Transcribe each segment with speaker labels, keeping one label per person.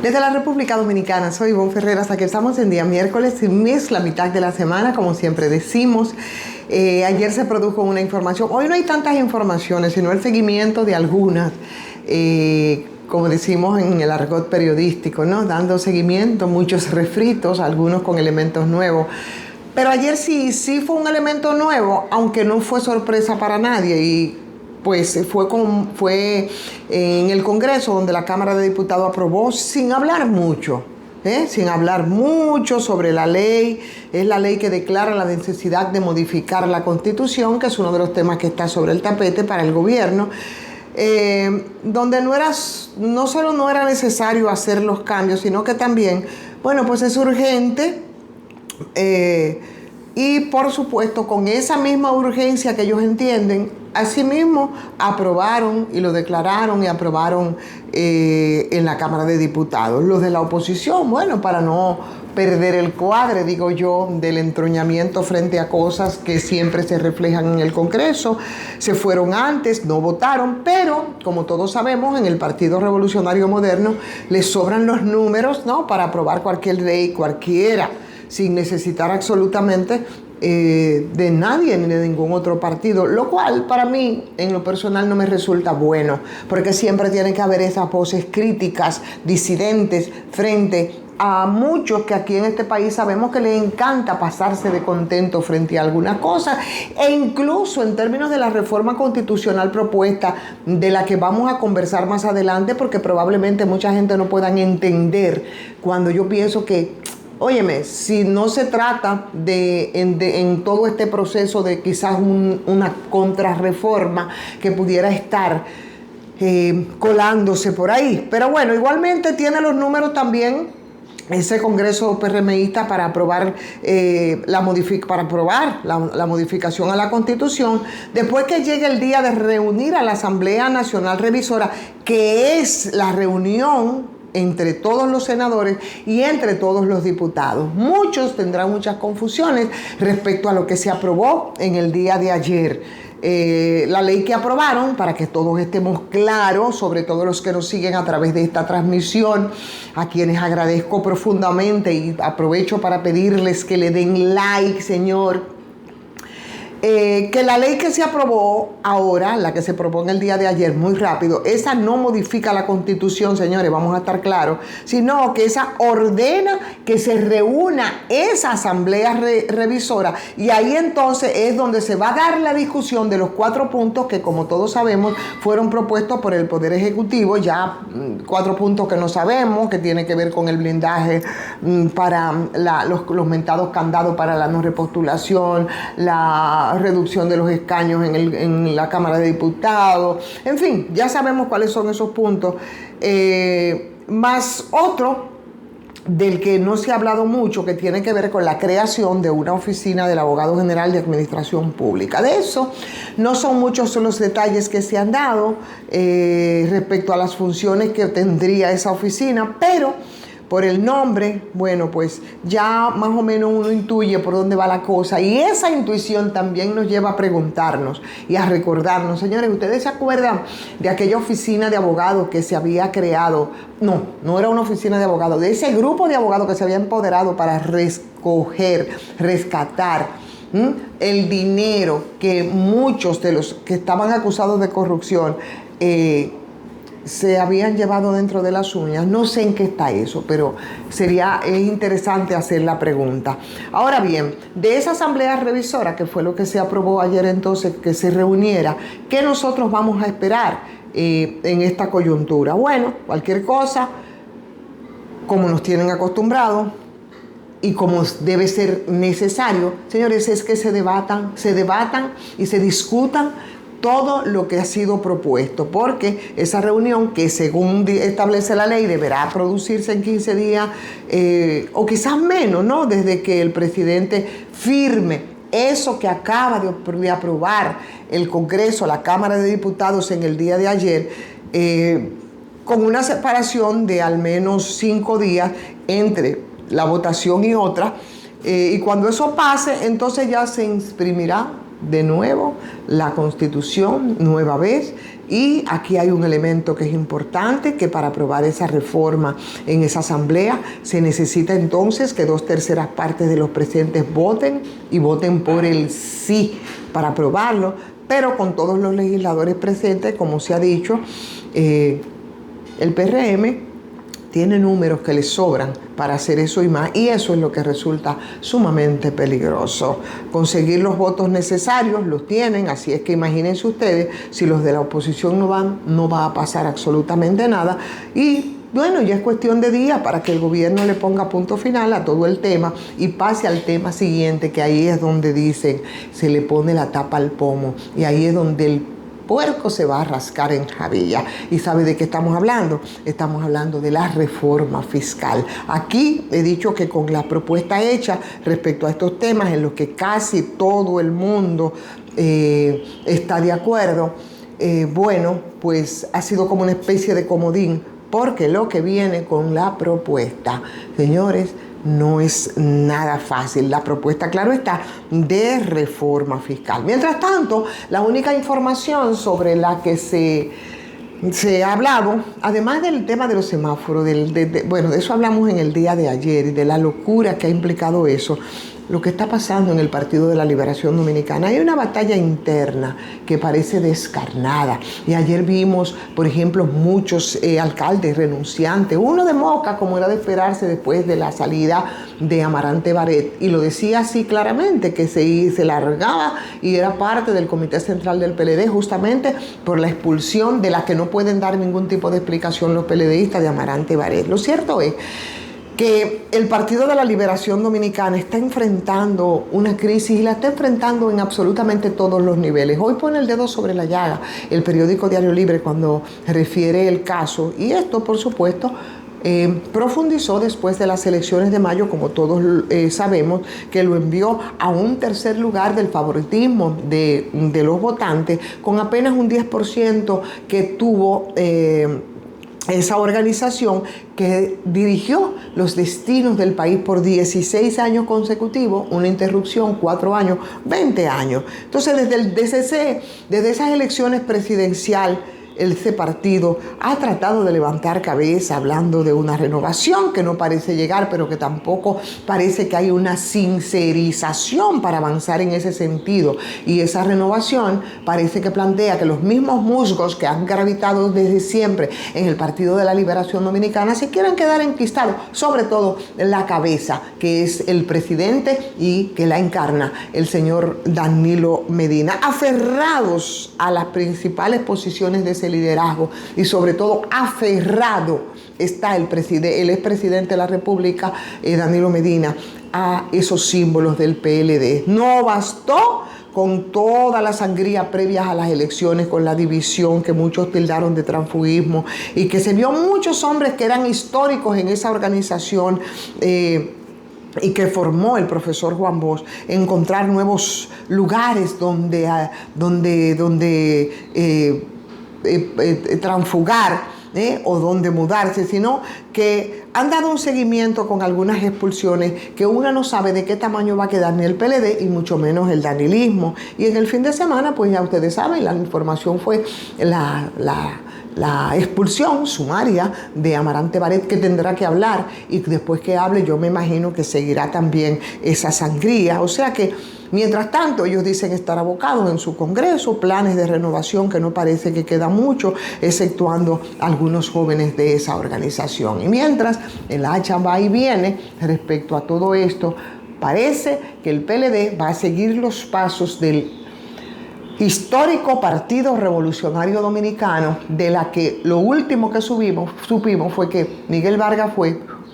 Speaker 1: Desde la República Dominicana, soy Ivonne Ferreras, aquí estamos en día miércoles, mes, la mitad de la semana, como siempre decimos. Ayer se produjo una información, hoy no hay tantas informaciones, sino el seguimiento de algunas, como decimos en el argot periodístico, ¿no? Dando seguimiento, muchos refritos, algunos con elementos nuevos. Pero ayer sí fue un elemento nuevo, aunque no fue sorpresa para nadie, y pues fue en el Congreso donde la Cámara de Diputados aprobó sin hablar mucho sobre la ley. Es la ley que declara la necesidad de modificar la Constitución, que es uno de los temas que está sobre el tapete para el gobierno, donde no solo no era necesario hacer los cambios, sino que también, bueno, pues es urgente. Y por supuesto, con esa misma urgencia que ellos entienden, asimismo aprobaron y lo declararon y aprobaron en la Cámara de Diputados. Los de la oposición, bueno, para no perder el cuadre, digo yo, del entroñamiento frente a cosas que siempre se reflejan en el Congreso, se fueron antes, no votaron, pero como todos sabemos, en el Partido Revolucionario Moderno les sobran los números, ¿no?, para aprobar cualquier ley, cualquiera, sin necesitar absolutamente de nadie ni de ningún otro partido, lo cual para mí en lo personal no me resulta bueno, porque siempre tiene que haber esas voces críticas, disidentes, frente a muchos que aquí en este país sabemos que les encanta pasarse de contento frente a algunas cosas, e incluso en términos de la reforma constitucional propuesta, de la que vamos a conversar más adelante, porque probablemente mucha gente no puedan entender cuando yo pienso que, óyeme, si no se trata en todo este proceso de quizás una contrarreforma que pudiera estar colándose por ahí. Pero bueno, igualmente tiene los números también ese Congreso PRMista para aprobar la modificación a la Constitución, después que llegue el día de reunir a la Asamblea Nacional Revisora, que es la reunión entre todos los senadores y entre todos los diputados. Muchos tendrán muchas confusiones respecto a lo que se aprobó en el día de ayer. La ley que aprobaron, para que todos estemos claros, sobre todo los que nos siguen a través de esta transmisión, a quienes agradezco profundamente y aprovecho para pedirles que le den like, señor. Que la ley que se aprobó ahora, la que se propone el día de ayer, muy rápido, esa no modifica la Constitución, señores, vamos a estar claros, sino que esa ordena que se reúna esa asamblea revisora, y ahí entonces es donde se va a dar la discusión de los 4 puntos que, como todos sabemos, fueron propuestos por el Poder Ejecutivo, ya 4 puntos que no sabemos, que tiene que ver con el blindaje para los mentados candados para la no repostulación, la reducción de los escaños en la Cámara de Diputados, en fin, ya sabemos cuáles son esos puntos, más otro del que no se ha hablado mucho, que tiene que ver con la creación de una oficina del Abogado General de Administración Pública. De eso no son muchos los detalles que se han dado respecto a las funciones que tendría esa oficina, pero por el nombre, bueno, pues ya más o menos uno intuye por dónde va la cosa, y esa intuición también nos lleva a preguntarnos y a recordarnos, señores, ¿ustedes se acuerdan de aquella oficina de abogados que se había creado? No era una oficina de abogados, de ese grupo de abogados que se había empoderado para rescatar el dinero que muchos de los que estaban acusados de corrupción se habían llevado dentro de las uñas. No sé en qué está eso, pero es interesante hacer la pregunta. Ahora bien, de esa asamblea revisora, que fue lo que se aprobó ayer entonces, que se reuniera, ¿qué nosotros vamos a esperar en esta coyuntura? Bueno, cualquier cosa, como nos tienen acostumbrados, y como debe ser necesario, señores, es que se debatan y se discutan todo lo que ha sido propuesto, porque esa reunión, que según establece la ley deberá producirse en 15 días o quizás menos, ¿no?, desde que el presidente firme eso que acaba de aprobar el Congreso, la Cámara de Diputados en el día de ayer, con una separación de al menos 5 días entre la votación y otra, y cuando eso pase, entonces ya se imprimirá de nuevo la Constitución, nueva vez, y aquí hay un elemento que es importante, que para aprobar esa reforma en esa asamblea se necesita entonces que 2/3 partes de los presentes voten y voten por el sí para aprobarlo, pero con todos los legisladores presentes, como se ha dicho, el PRM tiene números que le sobran para hacer eso y más, y eso es lo que resulta sumamente peligroso. Conseguir los votos necesarios los tienen, así es que imagínense ustedes, si los de la oposición no van, no va a pasar absolutamente nada, y bueno, ya es cuestión de días para que el gobierno le ponga punto final a todo el tema y pase al tema siguiente, que ahí es donde dicen, se le pone la tapa al pomo, y ahí es donde el puerco se va a rascar en jabilla. ¿Y sabe de qué estamos hablando? Estamos hablando de la reforma fiscal. Aquí he dicho que con la propuesta hecha respecto a estos temas en los que casi todo el mundo está de acuerdo, bueno, pues ha sido como una especie de comodín, porque lo que viene con la propuesta, señores, no es nada fácil. La propuesta, claro está, de reforma fiscal. Mientras tanto, la única información sobre la que se ha hablado, además del tema de los semáforos, bueno, de eso hablamos en el día de ayer y de la locura que ha implicado eso, lo que está pasando en el Partido de la Liberación Dominicana. Hay una batalla interna que parece descarnada. Y ayer vimos, por ejemplo, muchos alcaldes renunciantes. Uno de Moca, como era de esperarse después de la salida de Amarante Baret. Y lo decía así claramente, que se largaba y era parte del Comité Central del PLD justamente por la expulsión de la que no pueden dar ningún tipo de explicación los PLDistas de Amarante Baret. Lo cierto es que el Partido de la Liberación Dominicana está enfrentando una crisis y la está enfrentando en absolutamente todos los niveles. Hoy pone el dedo sobre la llaga el periódico Diario Libre cuando refiere el caso, y esto, por supuesto, profundizó después de las elecciones de mayo, como todos sabemos, que lo envió a un tercer lugar del favoritismo de los votantes, con apenas un 10% que tuvo esa organización que dirigió los destinos del país por 16 años consecutivos, una interrupción, 4 años, 20 años. Entonces, desde esas elecciones presidenciales, ese partido ha tratado de levantar cabeza hablando de una renovación que no parece llegar, pero que tampoco parece que hay una sincerización para avanzar en ese sentido. Y esa renovación parece que plantea que los mismos musgos que han gravitado desde siempre en el Partido de la Liberación Dominicana se quieren quedar enquistados, sobre todo la cabeza, que es el presidente y que la encarna el señor Danilo Medina, aferrados a las principales posiciones de ese liderazgo, y sobre todo aferrado está el expresidente de la República, Danilo Medina, a esos símbolos del PLD. No bastó con toda la sangría previa a las elecciones, con la división que muchos tildaron de transfugismo, y que se vio muchos hombres que eran históricos en esa organización y que formó el profesor Juan Bosch, encontrar nuevos lugares donde transfugar o donde mudarse, sino que han dado un seguimiento con algunas expulsiones que uno no sabe de qué tamaño va a quedar ni el PLD y mucho menos el danilismo. Y en el fin de semana, pues ya ustedes saben, la información fue la expulsión sumaria de Amarante Baret, que tendrá que hablar, y después que hable yo me imagino que seguirá también esa sangría. O sea que mientras tanto ellos dicen estar abocados en su congreso, planes de renovación que no parece que queda mucho, exceptuando algunos jóvenes de esa organización. Y mientras el hacha va y viene respecto a todo esto, parece que el PLD va a seguir los pasos del histórico Partido Revolucionario Dominicano, de la que lo último que supimos fue que Miguel Vargas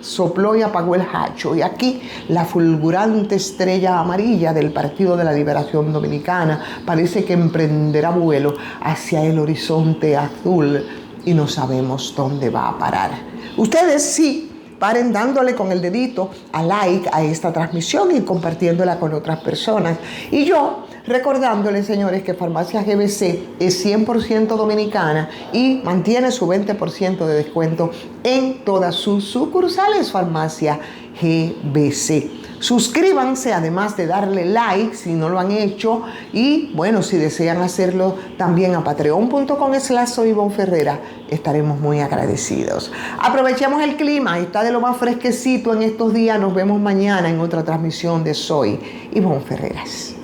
Speaker 1: sopló y apagó el hacho. Y aquí la fulgurante estrella amarilla del Partido de la Liberación Dominicana parece que emprenderá vuelo hacia el horizonte azul y no sabemos dónde va a parar. Ustedes sí paren dándole con el dedito a like a esta transmisión y compartiéndola con otras personas. Y yo recordándoles, señores, que Farmacia GBC es 100% dominicana y mantiene su 20% de descuento en todas sus sucursales. Farmacia GBC. Suscríbanse, además de darle like si no lo han hecho. Y bueno, si desean hacerlo también a patreon.com/soyvonferrera, estaremos muy agradecidos. Aprovechemos el clima, está de lo más fresquecito en estos días. Nos vemos mañana en otra transmisión de Soy Ivonne Ferreras.